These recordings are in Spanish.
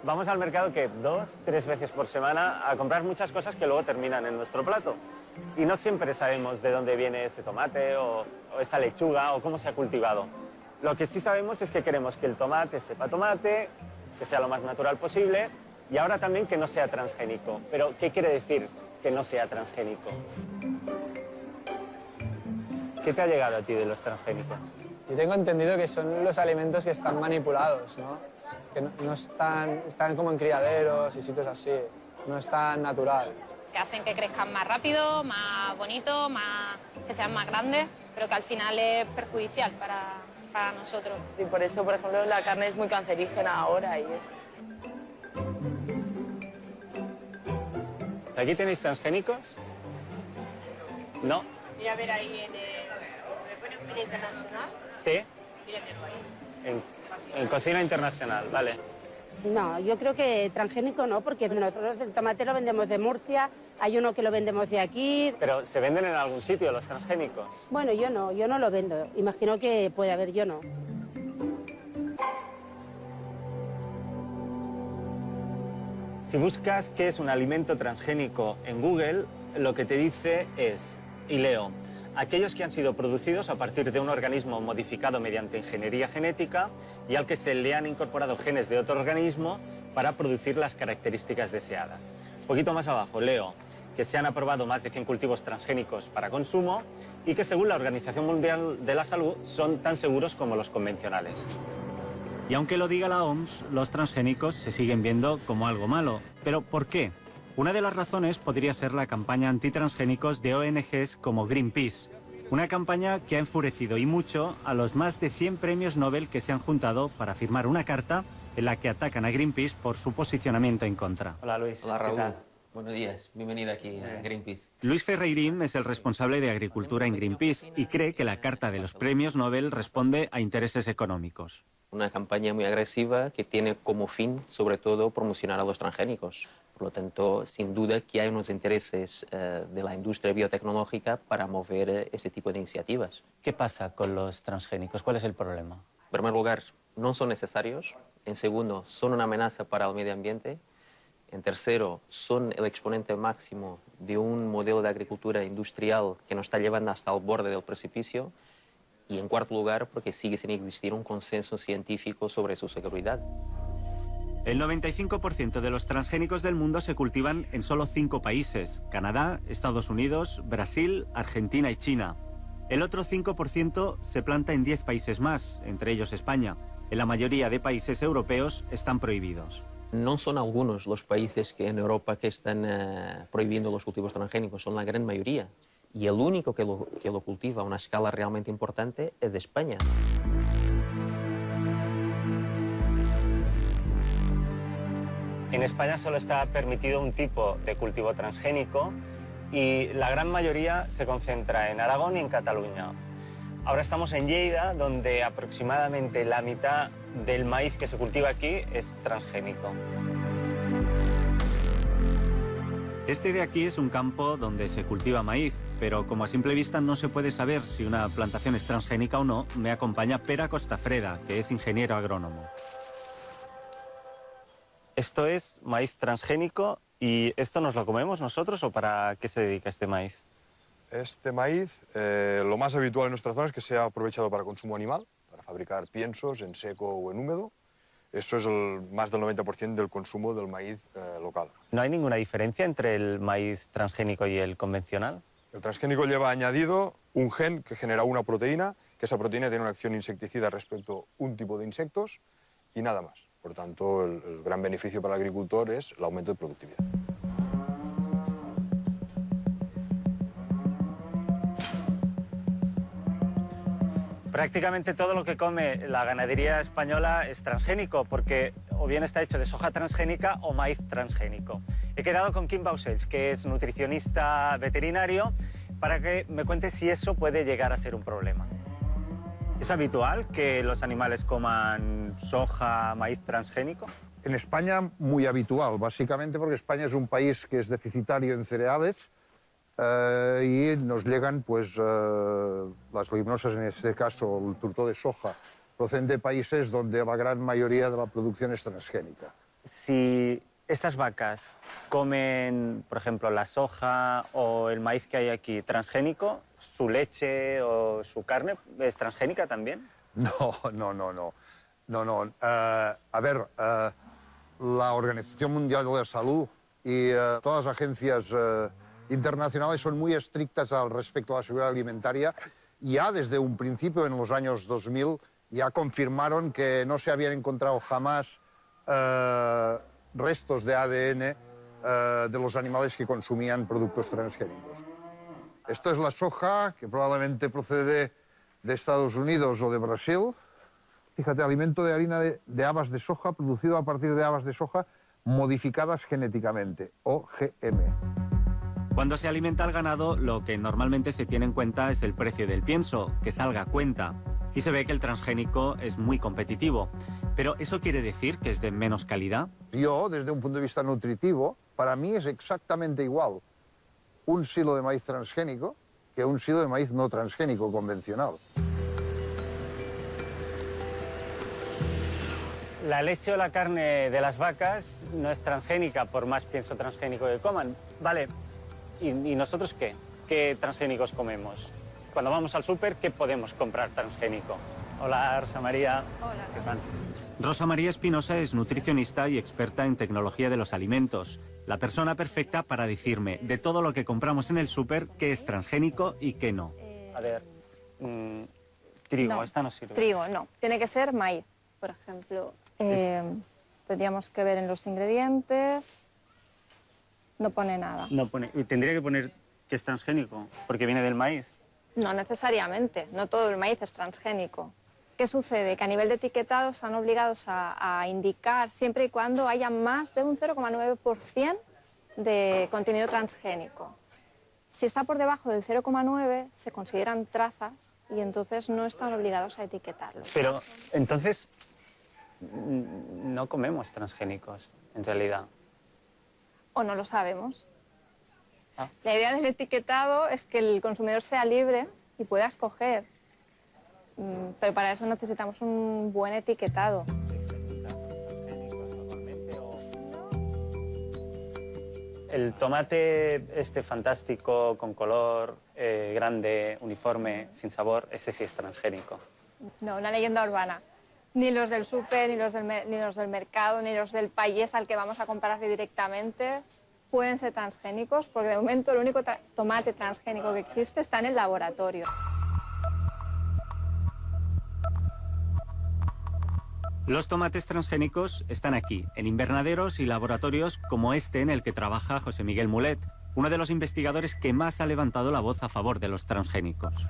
vamos al mercado que 2, 3 veces por semana a comprar muchas cosas que luego terminan en nuestro plato. Y no siempre sabemos de dónde viene ese tomate o esa lechuga o cómo se ha cultivado. Lo que sí sabemos es que queremos que el tomate sepa tomate, que sea lo más natural posible y ahora también que no sea transgénico. Pero, ¿qué quiere decir que no sea transgénico? ¿Qué te ha llegado a ti de los transgénicos? Yo tengo entendido que son los alimentos que están manipulados, ¿no? Que no están como en criaderos y sitios así, no es tan natural. Que hacen que crezcan más rápido, más bonito, que sean más grandes, pero que al final es perjudicial para nosotros. Y por eso, por ejemplo, la carne es muy cancerígena ahora y eso. ¿Aquí tenéis transgénicos? ¿No? Mira a ver ahí ¿me pone cocina internacional? ¿Sí? Míratelo ahí. En cocina internacional, vale. No, yo creo que transgénico no, porque nosotros el tomate lo vendemos de Murcia, hay uno que lo vendemos de aquí. Pero ¿se venden en algún sitio los transgénicos? Bueno, yo no lo vendo. Imagino que puede haber, yo no. Si buscas qué es un alimento transgénico en Google, lo que te dice es, y leo, aquellos que han sido producidos a partir de un organismo modificado mediante ingeniería genética y al que se le han incorporado genes de otro organismo para producir las características deseadas. Un poquito más abajo leo que se han aprobado más de 100 cultivos transgénicos para consumo y que según la Organización Mundial de la Salud son tan seguros como los convencionales. Y aunque lo diga la OMS, los transgénicos se siguen viendo como algo malo. ¿Pero por qué? Una de las razones podría ser la campaña antitransgénicos de ONGs como Greenpeace. Una campaña que ha enfurecido y mucho a los más de 100 premios Nobel que se han juntado para firmar una carta en la que atacan a Greenpeace por su posicionamiento en contra. Hola Luis. Hola Raúl. ¿Qué tal? Buenos días, bienvenido aquí a Greenpeace. Luis Ferreirín es el responsable de Agricultura en Greenpeace y cree que la carta de los premios Nobel responde a intereses económicos. Una campaña muy agresiva que tiene como fin, sobre todo, promocionar a los transgénicos. Por lo tanto, sin duda que hay unos intereses de la industria biotecnológica para mover ese tipo de iniciativas. ¿Qué pasa con los transgénicos? ¿Cuál es el problema? En primer lugar, no son necesarios. En segundo, son una amenaza para el medio ambiente. En tercero, son el exponente máximo de un modelo de agricultura industrial que nos está llevando hasta el borde del precipicio. Y en cuarto lugar, porque sigue sin existir un consenso científico sobre su seguridad. El 95% de los transgénicos del mundo se cultivan en solo 5 países: Canadá, Estados Unidos, Brasil, Argentina y China. El otro 5% se planta en 10 países más, entre ellos España. En la mayoría de países europeos están prohibidos. No son algunos los países que en Europa que están prohibiendo los cultivos transgénicos, son la gran mayoría. Y el único que lo cultiva a una escala realmente importante es de España. En España solo está permitido un tipo de cultivo transgénico y la gran mayoría se concentra en Aragón y en Cataluña. Ahora estamos en Lleida, donde aproximadamente la mitad del maíz que se cultiva aquí es transgénico. Este de aquí es un campo donde se cultiva maíz, pero como a simple vista no se puede saber si una plantación es transgénica o no, me acompaña Pere Costafreda, que es ingeniero agrónomo. Esto es maíz transgénico y ¿esto nos lo comemos nosotros o para qué se dedica este maíz? Este maíz, lo más habitual en nuestra zona es que sea aprovechado para consumo animal, para fabricar piensos en seco o en húmedo. Eso es más del 90% del consumo del maíz local. ¿No hay ninguna diferencia entre el maíz transgénico y el convencional? El transgénico lleva añadido un gen que genera una proteína, que esa proteína tiene una acción insecticida respecto a un tipo de insectos y nada más. Por tanto, el gran beneficio para el agricultor es el aumento de productividad. Prácticamente todo lo que come la ganadería española es transgénico, porque o bien está hecho de soja transgénica o maíz transgénico. He quedado con Quim Baucells, que es nutricionista veterinario, para que me cuente si eso puede llegar a ser un problema. ¿Es habitual que los animales coman soja, maíz transgénico? En España muy habitual, básicamente porque España es un país que es deficitario en cereales y nos llegan pues las leguminosas, en este caso el turto de soja, proceden de países donde la gran mayoría de la producción es transgénica. si estas vacas comen, por ejemplo, la soja o el maíz que hay aquí transgénico, ¿su leche o su carne es transgénica también? No. A ver, la Organización Mundial de la Salud y todas las agencias internacionales son muy estrictas al respecto a la seguridad alimentaria. Ya desde un principio, en los años 2000, ya confirmaron que no se habían encontrado jamás restos de ADN de los animales que consumían productos transgénicos. Esto es la soja, que probablemente procede de Estados Unidos o de Brasil. Fíjate, alimento de harina de habas de soja producido a partir de habas de soja modificadas genéticamente, OGM. Cuando se alimenta al ganado, lo que normalmente se tiene en cuenta es el precio del pienso, que salga a cuenta. Y se ve que el transgénico es muy competitivo. Pero ¿eso quiere decir que es de menos calidad? Yo, desde un punto de vista nutritivo, para mí es exactamente igual un silo de maíz transgénico que un silo de maíz no transgénico convencional. La leche o la carne de las vacas no es transgénica, por más pienso transgénico que coman. Vale, ¿y nosotros qué? ¿Qué transgénicos comemos? Cuando vamos al súper, ¿qué podemos comprar transgénico? Hola, Rosa María. Hola. ¿Qué tal? Rosa María Espinosa es nutricionista y experta en tecnología de los alimentos. La persona perfecta para decirme de todo lo que compramos en el súper qué es transgénico y qué no. A ver, trigo, No, esta no sirve. Trigo, no. Tiene que ser maíz, por ejemplo. Tendríamos que ver en los ingredientes. No pone nada. No pone, y tendría que poner que es transgénico, porque viene del maíz. No necesariamente. No todo el maíz es transgénico. ¿Qué sucede? Que a nivel de etiquetado están obligados a indicar siempre y cuando haya más de un 0,9% de contenido transgénico. Si está por debajo del 0,9 se consideran trazas y entonces no están obligados a etiquetarlo. Pero entonces no comemos transgénicos, en realidad. O no lo sabemos. Ah. La idea del etiquetado es que el consumidor sea libre y pueda escoger. Pero para eso necesitamos un buen etiquetado. El tomate este fantástico, con color, grande, uniforme, sin sabor, ese sí es transgénico. No, una leyenda urbana. Ni los del súper, ni los del mercado, ni los del país al que vamos a comprarle directamente pueden ser transgénicos, porque de momento el único tomate transgénico que existe está en el laboratorio. Los tomates transgénicos están aquí, en invernaderos y laboratorios como este en el que trabaja José Miguel Mulet, uno de los investigadores que más ha levantado la voz a favor de los transgénicos.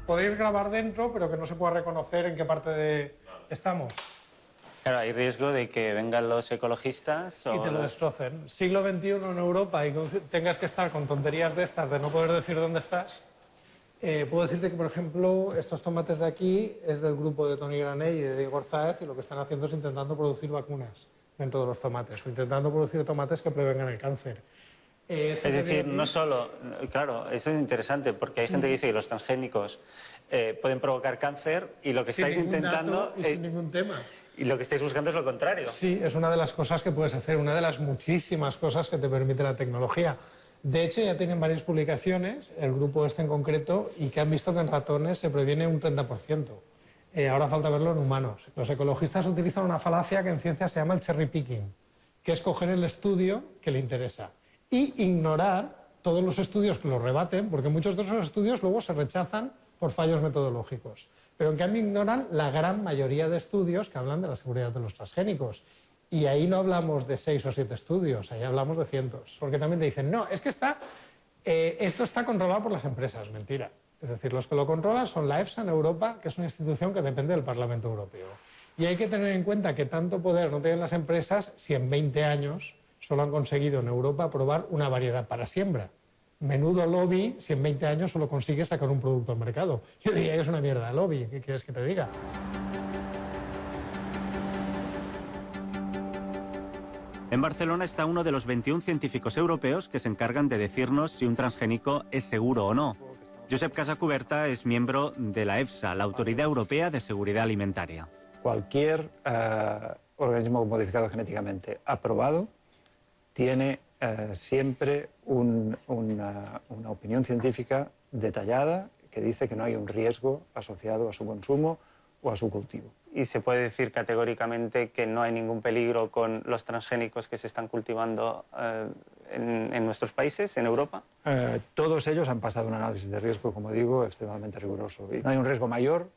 Podéis grabar dentro, pero que no se pueda reconocer en qué parte estamos. Claro, hay riesgo de que vengan los ecologistas o Y te lo destrocen. Siglo XXI en Europa y tengas que estar con tonterías de estas, de no poder decir dónde estás. Puedo decirte que, por ejemplo, estos tomates de aquí es del grupo de Toni Granell y de Diego Orzáez, y lo que están haciendo es intentando producir vacunas dentro de los tomates, o intentando producir tomates que prevengan el cáncer. Es decir, no solo... Claro, eso es interesante, porque hay gente que dice que los transgénicos pueden provocar cáncer y lo que estáis intentando... Y sin ningún tema. Y lo que estáis buscando es lo contrario. Sí, es una de las cosas que puedes hacer, una de las muchísimas cosas que te permite la tecnología. De hecho, ya tienen varias publicaciones, el grupo este en concreto, y que han visto que en ratones se previene un 30%. Ahora falta verlo en humanos. Los ecologistas utilizan una falacia que en ciencia se llama el cherry picking, que es coger el estudio que le interesa y ignorar todos los estudios que lo rebaten, porque muchos de esos estudios luego se rechazan por fallos metodológicos. Pero en cambio ignoran la gran mayoría de estudios que hablan de la seguridad de los transgénicos. Y ahí no hablamos de 6 o 7 estudios, ahí hablamos de cientos. Porque también te dicen, no, es que esto está controlado por las empresas. Mentira. Es decir, los que lo controlan son la EFSA en Europa, que es una institución que depende del Parlamento Europeo. Y hay que tener en cuenta que tanto poder no tienen las empresas si en 20 años solo han conseguido en Europa aprobar una variedad para siembra. Menudo lobby si en 20 años solo consigues sacar un producto al mercado. Yo diría que es una mierda de lobby, ¿qué quieres que te diga? En Barcelona está uno de los 21 científicos europeos que se encargan de decirnos si un transgénico es seguro o no. Josep Casacuberta es miembro de la EFSA, la Autoridad Europea de Seguridad Alimentaria. Cualquier organismo modificado genéticamente aprobado tiene siempre una opinión científica detallada que dice que no hay un riesgo asociado a su consumo o a su cultivo. ¿Y se puede decir categóricamente que no hay ningún peligro con los transgénicos que se están cultivando en nuestros países, en Europa? Todos ellos han pasado un análisis de riesgo, como digo, extremadamente riguroso. Y no hay un riesgo mayor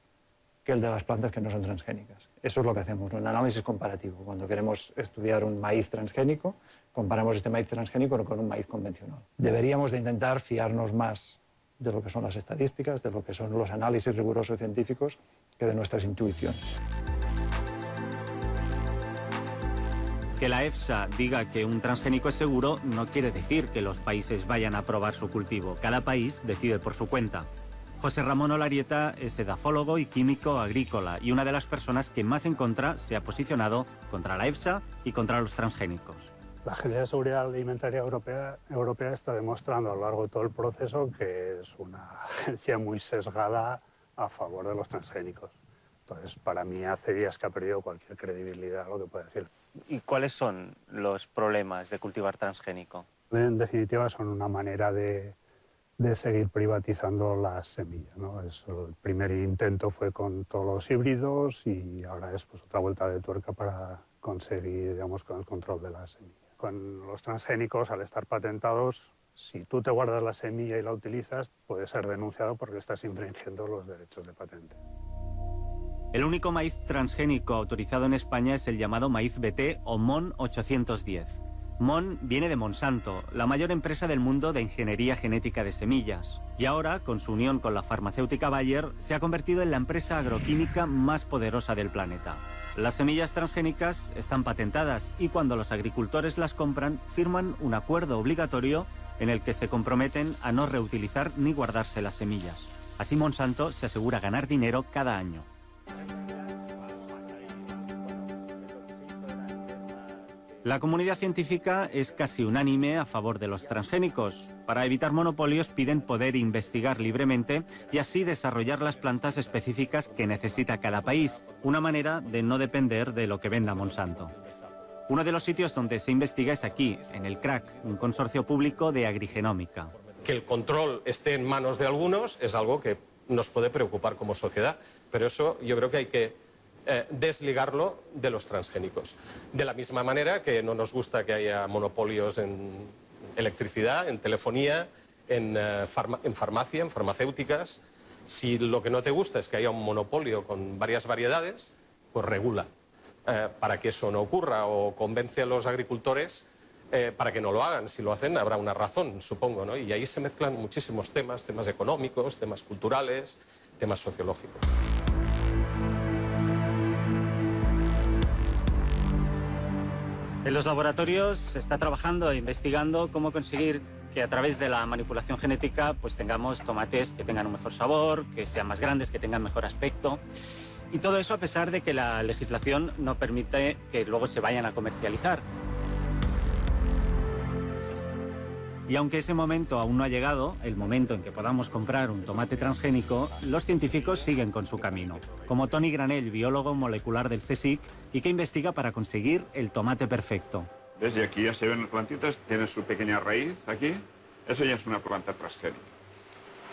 que el de las plantas que no son transgénicas. Eso es lo que hacemos, un análisis comparativo. Cuando queremos estudiar un maíz transgénico, comparamos este maíz transgénico con un maíz convencional. Deberíamos de intentar fiarnos más de lo que son las estadísticas, de lo que son los análisis rigurosos científicos, que de nuestras intuiciones. Que la EFSA diga que un transgénico es seguro no quiere decir que los países vayan a aprobar su cultivo. Cada país decide por su cuenta. José Ramón Olarieta es edafólogo y químico agrícola y una de las personas que más en contra se ha posicionado contra la EFSA y contra los transgénicos. La Agencia de Seguridad Alimentaria Europea está demostrando a lo largo de todo el proceso que es una agencia muy sesgada a favor de los transgénicos. Entonces, para mí, hace días que ha perdido cualquier credibilidad lo que puede decir. ¿Y cuáles son los problemas de cultivar transgénico? En definitiva, son una manera de seguir privatizando las semillas, ¿no? El primer intento fue con todos los híbridos y ahora es pues, otra vuelta de tuerca para conseguir, digamos, con el control de la semilla. Con los transgénicos, al estar patentados, si tú te guardas la semilla y la utilizas, puedes ser denunciado porque estás infringiendo los derechos de patente. El único maíz transgénico autorizado en España es el llamado maíz BT o MON 810. MON viene de Monsanto, la mayor empresa del mundo de ingeniería genética de semillas. Y ahora, con su unión con la farmacéutica Bayer, se ha convertido en la empresa agroquímica más poderosa del planeta. Las semillas transgénicas están patentadas y cuando los agricultores las compran, firman un acuerdo obligatorio en el que se comprometen a no reutilizar ni guardarse las semillas. Así Monsanto se asegura ganar dinero cada año. La comunidad científica es casi unánime a favor de los transgénicos. Para evitar monopolios piden poder investigar libremente y así desarrollar las plantas específicas que necesita cada país, una manera de no depender de lo que venda Monsanto. Uno de los sitios donde se investiga es aquí, en el CRAC, un consorcio público de agrigenómica. Que el control esté en manos de algunos es algo que nos puede preocupar como sociedad, pero eso yo creo que hay que desligarlo de los transgénicos. De la misma manera que no nos gusta que haya monopolios en electricidad, en telefonía, en farmacia, en farmacéuticas. Si lo que no te gusta es que haya un monopolio con varias variedades, pues regula. Para que eso no ocurra o convence a los agricultores para que no lo hagan. Si lo hacen habrá una razón, supongo, ¿no? Y ahí se mezclan muchísimos temas, temas económicos, temas culturales, temas sociológicos. En los laboratorios se está trabajando e investigando cómo conseguir que a través de la manipulación genética pues tengamos tomates que tengan un mejor sabor, que sean más grandes, que tengan mejor aspecto. Y todo eso a pesar de que la legislación no permite que luego se vayan a comercializar. Y aunque ese momento aún no ha llegado, el momento en que podamos comprar un tomate transgénico, los científicos siguen con su camino. Como Toni Granell, biólogo molecular del CSIC, y que investiga para conseguir el tomate perfecto. ¿Ves? Y aquí ya se ven las plantitas, tiene su pequeña raíz aquí. Eso ya es una planta transgénica.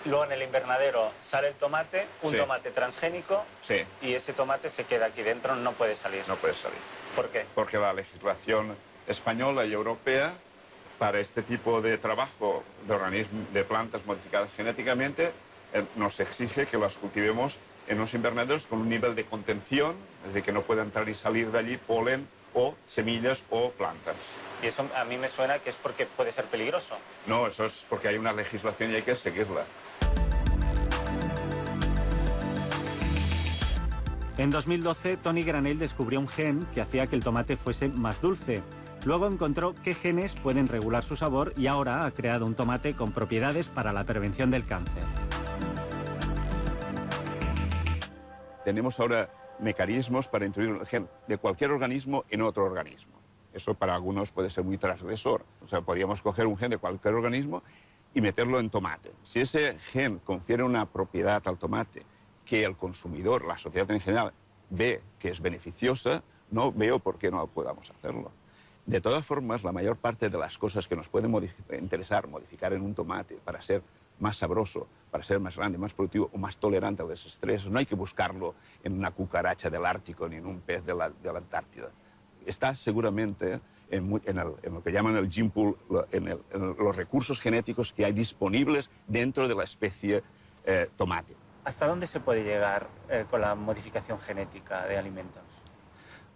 Luego en el invernadero sale el tomate, un Sí. tomate transgénico, Sí. y ese tomate se queda aquí dentro, no puede salir. No puede salir. ¿Por qué? Porque la legislación española y europea para este tipo de trabajo de plantas modificadas genéticamente nos exige que las cultivemos en unos invernaderos con un nivel de contención, es decir, que no pueda entrar y salir de allí polen o semillas o plantas. Y eso a mí me suena que es porque puede ser peligroso. No, eso es porque hay una legislación y hay que seguirla. En 2012, Toni Granell descubrió un gen que hacía que el tomate fuese más dulce. Luego encontró qué genes pueden regular su sabor y ahora ha creado un tomate con propiedades para la prevención del cáncer. Tenemos ahora mecanismos para introducir el gen de cualquier organismo en otro organismo. Eso para algunos puede ser muy transgresor. O sea, podríamos coger un gen de cualquier organismo y meterlo en tomate. Si ese gen confiere una propiedad al tomate que el consumidor, la sociedad en general, ve que es beneficiosa, no veo por qué no podamos hacerlo. De todas formas, la mayor parte de las cosas que nos pueden interesar modificar en un tomate para ser más sabroso, para ser más grande, más productivo o más tolerante a los estreses, no hay que buscarlo en una cucaracha del Ártico ni en un pez de la Antártida. Está seguramente en lo que llaman el gene pool, en los recursos genéticos que hay disponibles dentro de la especie tomate. ¿Hasta dónde se puede llegar con la modificación genética de alimentos?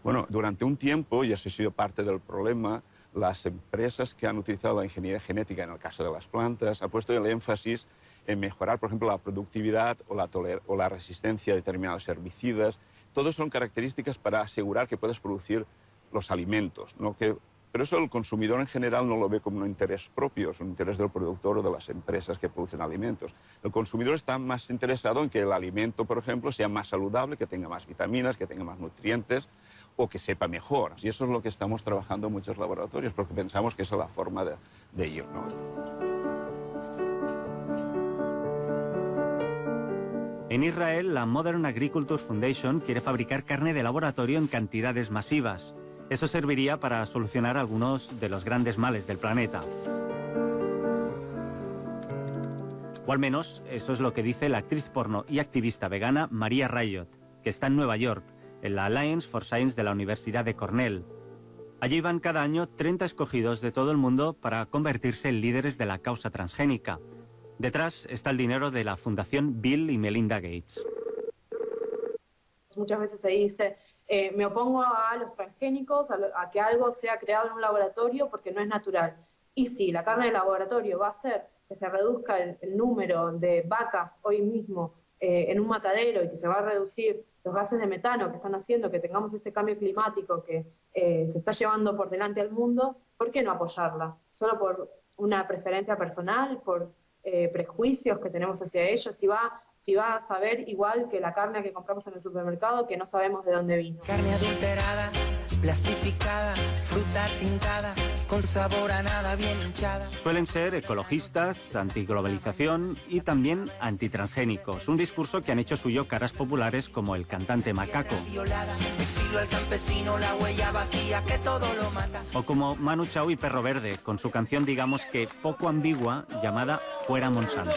Bueno, durante un tiempo, y eso ha sido parte del problema, las empresas que han utilizado la ingeniería genética, en el caso de las plantas, han puesto el énfasis en mejorar, por ejemplo, la productividad o la resistencia a determinados herbicidas. Todos son características para asegurar que puedes producir los alimentos, ¿no? Pero eso el consumidor en general no lo ve como un interés propio, es un interés del productor o de las empresas que producen alimentos. El consumidor está más interesado en que el alimento, por ejemplo, sea más saludable, que tenga más vitaminas, que tenga más nutrientes o que sepa mejor. Y eso es lo que estamos trabajando en muchos laboratorios, porque pensamos que esa es la forma de ir, ¿no? En Israel, la Modern Agriculture Foundation quiere fabricar carne de laboratorio en cantidades masivas. Eso serviría para solucionar algunos de los grandes males del planeta. O al menos, eso es lo que dice la actriz porno y activista vegana Maria Riot, que está en Nueva York, en la Alliance for Science de la Universidad de Cornell. Allí van cada año 30 escogidos de todo el mundo para convertirse en líderes de la causa transgénica. Detrás está el dinero de la Fundación Bill y Melinda Gates. Muchas veces se dice, me opongo a los transgénicos, a que algo sea creado en un laboratorio porque no es natural. Y sí, la carne de laboratorio va a hacer que se reduzca el número de vacas hoy mismo en un matadero y que se va a reducir los gases de metano que están haciendo que tengamos este cambio climático que se está llevando por delante al mundo. ¿Por qué no apoyarla? ¿Solo por una preferencia personal, por prejuicios que tenemos hacia ellos? Si va a saber igual que la carne que compramos en el supermercado, que no sabemos de dónde vino. Carne adulterada, plastificada, fruta tintada, con sabor a nada, bien hinchada. Suelen ser ecologistas, antiglobalización y también antitransgénicos. Un discurso que han hecho suyo caras populares como el cantante Macaco. Exilio al campesino, la huella vacía que todo lo mata. O como Manu Chao y Perro Verde, con su canción digamos que poco ambigua llamada Fuera Monsanto.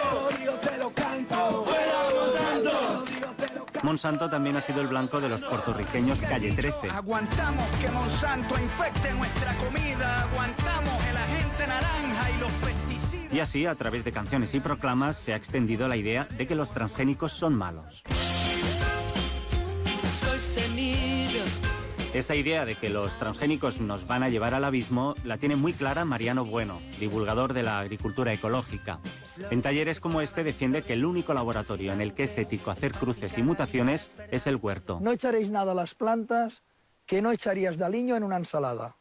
Monsanto también ha sido el blanco de los puertorriqueños Calle 13. Aguantamos que Monsanto infecte nuestra comida, aguantamos el agente naranja y los pesticidas. Y así, a través de canciones y proclamas, se ha extendido la idea de que los transgénicos son malos. Soy semilla. Esa idea de que los transgénicos nos van a llevar al abismo la tiene muy clara Mariano Bueno, divulgador de la agricultura ecológica. En talleres como este defiende que el único laboratorio en el que es ético hacer cruces y mutaciones es el huerto. No echaréis nada a las plantas que no echarías de aliño en una ensalada.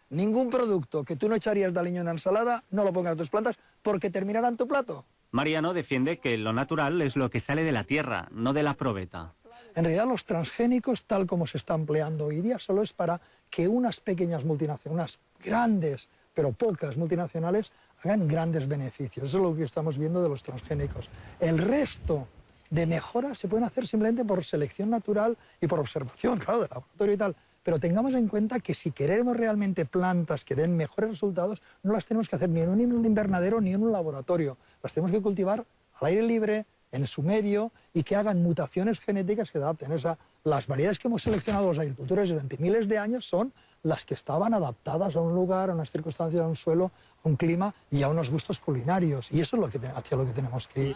Ningún producto que tú no echarías de aliño en una ensalada, no lo pongas a tus plantas porque terminará en tu plato. Mariano defiende que lo natural es lo que sale de la tierra, no de la probeta. En realidad los transgénicos, tal como se está empleando hoy día, solo es para que unas pequeñas multinacionales, unas grandes, pero pocas multinacionales, hagan grandes beneficios. Eso es lo que estamos viendo de los transgénicos. El resto de mejoras se pueden hacer simplemente por selección natural y por observación, claro, de laboratorio y tal. Pero tengamos en cuenta que si queremos realmente plantas que den mejores resultados, no las tenemos que hacer ni en un invernadero ni en un laboratorio. Las tenemos que cultivar al aire libre, en su medio, y que hagan mutaciones genéticas que adapten. Las variedades que hemos seleccionado los agricultores durante miles de años son las que estaban adaptadas a un lugar, a unas circunstancias, a un suelo, a un clima y a unos gustos culinarios. Y eso es hacia lo que tenemos que ir.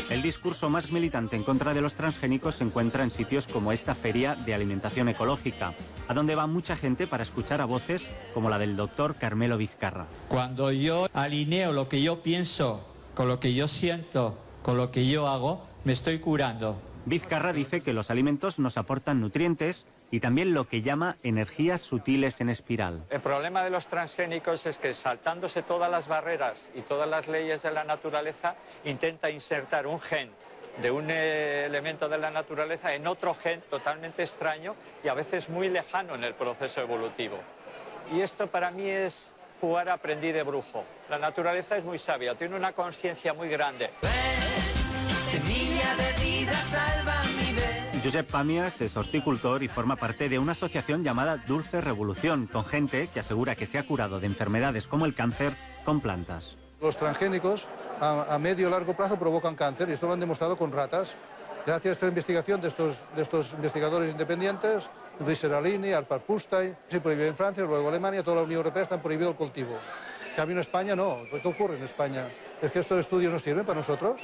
El discurso más militante en contra de los transgénicos se encuentra en sitios como esta feria de alimentación ecológica, a donde va mucha gente para escuchar a voces como la del doctor Carmelo Vizcarra. Cuando yo alineo lo que yo pienso con lo que yo siento, con lo que yo hago, me estoy curando. Vizcarra dice que los alimentos nos aportan nutrientes y también lo que llama energías sutiles en espiral. El problema de los transgénicos es que, saltándose todas las barreras y todas las leyes de la naturaleza, intenta insertar un gen de un elemento de la naturaleza en otro gen totalmente extraño y a veces muy lejano en el proceso evolutivo. Y esto para mí es jugar a aprendiz de brujo. La naturaleza es muy sabia, tiene una conciencia muy grande. Semilla de vida. Josep Pàmies es horticultor y forma parte de una asociación llamada Dulce Revolución, con gente que asegura que se ha curado de enfermedades como el cáncer con plantas. Los transgénicos a medio y largo plazo provocan cáncer y esto lo han demostrado con ratas. Gracias a esta investigación de estos investigadores independientes, Luis Seralini, Alpar Pusztai, se prohibió en Francia, luego Alemania, toda la Unión Europea está prohibido el cultivo. En cambio en España no. ¿Qué ocurre en España? ¿Es que estos estudios no sirven para nosotros?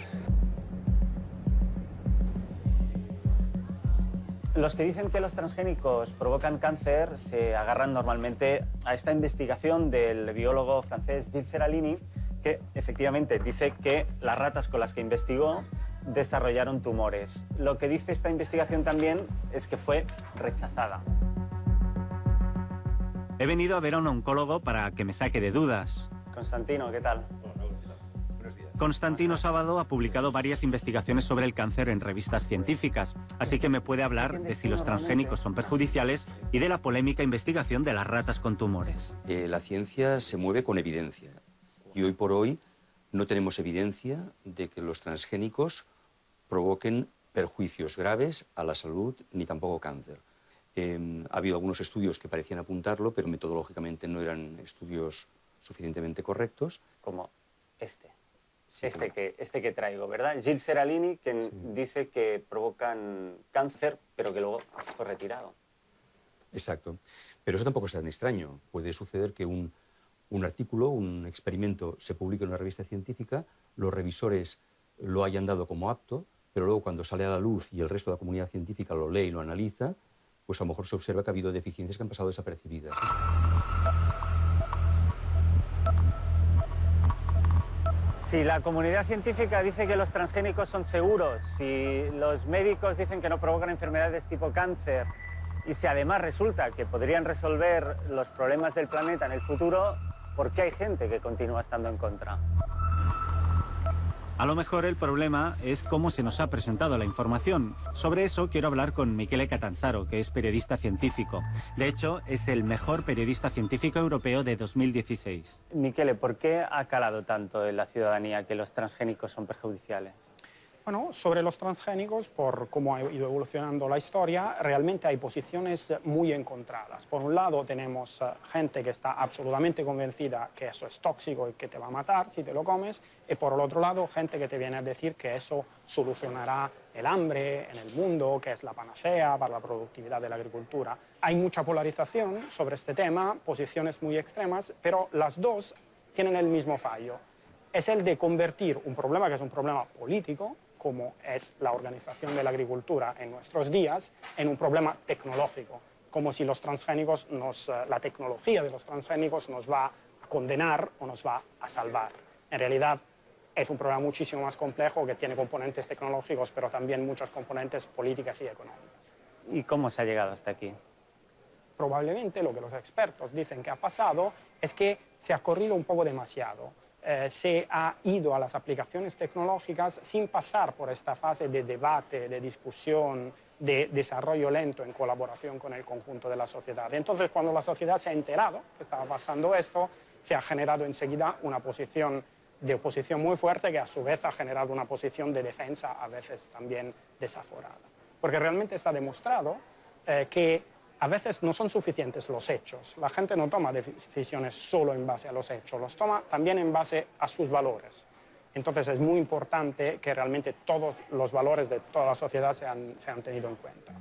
Los que dicen que los transgénicos provocan cáncer se agarran normalmente a esta investigación del biólogo francés Gilles Seralini, que efectivamente dice que las ratas con las que investigó desarrollaron tumores. Lo que dice esta investigación también es que fue rechazada. He venido a ver a un oncólogo para que me saque de dudas. Constantino, ¿qué tal? Constantino Sábado ha publicado varias investigaciones sobre el cáncer en revistas científicas, así que me puede hablar de si los transgénicos son perjudiciales y de la polémica investigación de las ratas con tumores. La ciencia se mueve con evidencia y hoy por hoy no tenemos evidencia de que los transgénicos provoquen perjuicios graves a la salud ni tampoco cáncer. Ha habido algunos estudios que parecían apuntarlo, pero metodológicamente no eran estudios suficientemente correctos. Como este. Sí, este que traigo, ¿verdad? Gilles Seralini, que dice que provocan cáncer, pero que luego fue retirado. Exacto. Pero eso tampoco es tan extraño. Puede suceder que un artículo, un experimento, se publique en una revista científica, los revisores lo hayan dado como apto, pero luego cuando sale a la luz y el resto de la comunidad científica lo lee y lo analiza, pues a lo mejor se observa que ha habido deficiencias que han pasado desapercibidas. Si la comunidad científica dice que los transgénicos son seguros, si los médicos dicen que no provocan enfermedades tipo cáncer, y si además resulta que podrían resolver los problemas del planeta en el futuro, ¿por qué hay gente que continúa estando en contra? A lo mejor el problema es cómo se nos ha presentado la información. Sobre eso quiero hablar con Michele Catanzaro, que es periodista científico. De hecho, es el mejor periodista científico europeo de 2016. Michele, ¿por qué ha calado tanto en la ciudadanía que los transgénicos son perjudiciales? Bueno, sobre los transgénicos, por cómo ha ido evolucionando la historia, realmente hay posiciones muy encontradas. Por un lado tenemos gente que está absolutamente convencida que eso es tóxico y que te va a matar si te lo comes, y por el otro lado gente que te viene a decir que eso solucionará el hambre en el mundo, que es la panacea para la productividad de la agricultura. Hay mucha polarización sobre este tema, posiciones muy extremas, pero las dos tienen el mismo fallo. Es el de convertir un problema que es un problema político, como es la organización de la agricultura en nuestros días, en un problema tecnológico, como si los transgénicos la tecnología de los transgénicos nos va a condenar o nos va a salvar. En realidad es un problema muchísimo más complejo que tiene componentes tecnológicos, pero también muchos componentes políticas y económicas. ¿Y cómo se ha llegado hasta aquí? Probablemente lo que los expertos dicen que ha pasado es que se ha corrido un poco demasiado. Se ha ido a las aplicaciones tecnológicas sin pasar por esta fase de debate, de discusión, de desarrollo lento en colaboración con el conjunto de la sociedad. Entonces, cuando la sociedad se ha enterado que estaba pasando esto, se ha generado enseguida una posición de oposición muy fuerte que a su vez ha generado una posición de defensa a veces también desaforada. Porque realmente está demostrado que a veces no son suficientes los hechos. La gente no toma decisiones solo en base a los hechos, los toma también en base a sus valores. Entonces es muy importante que realmente todos los valores de toda la sociedad sean tenidos en cuenta.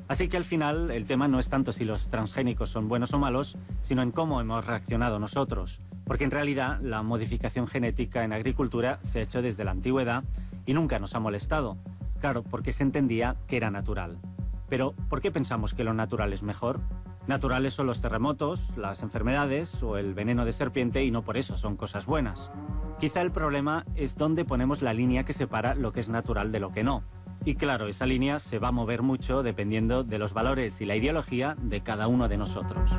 Así que al final el tema no es tanto si los transgénicos son buenos o malos, sino en cómo hemos reaccionado nosotros. Porque en realidad la modificación genética en agricultura se ha hecho desde la antigüedad y nunca nos ha molestado. Claro, porque se entendía que era natural. Pero, ¿por qué pensamos que lo natural es mejor? Naturales son los terremotos, las enfermedades o el veneno de serpiente y no por eso son cosas buenas. Quizá el problema es dónde ponemos la línea que separa lo que es natural de lo que no. Y claro, esa línea se va a mover mucho dependiendo de los valores y la ideología de cada uno de nosotros.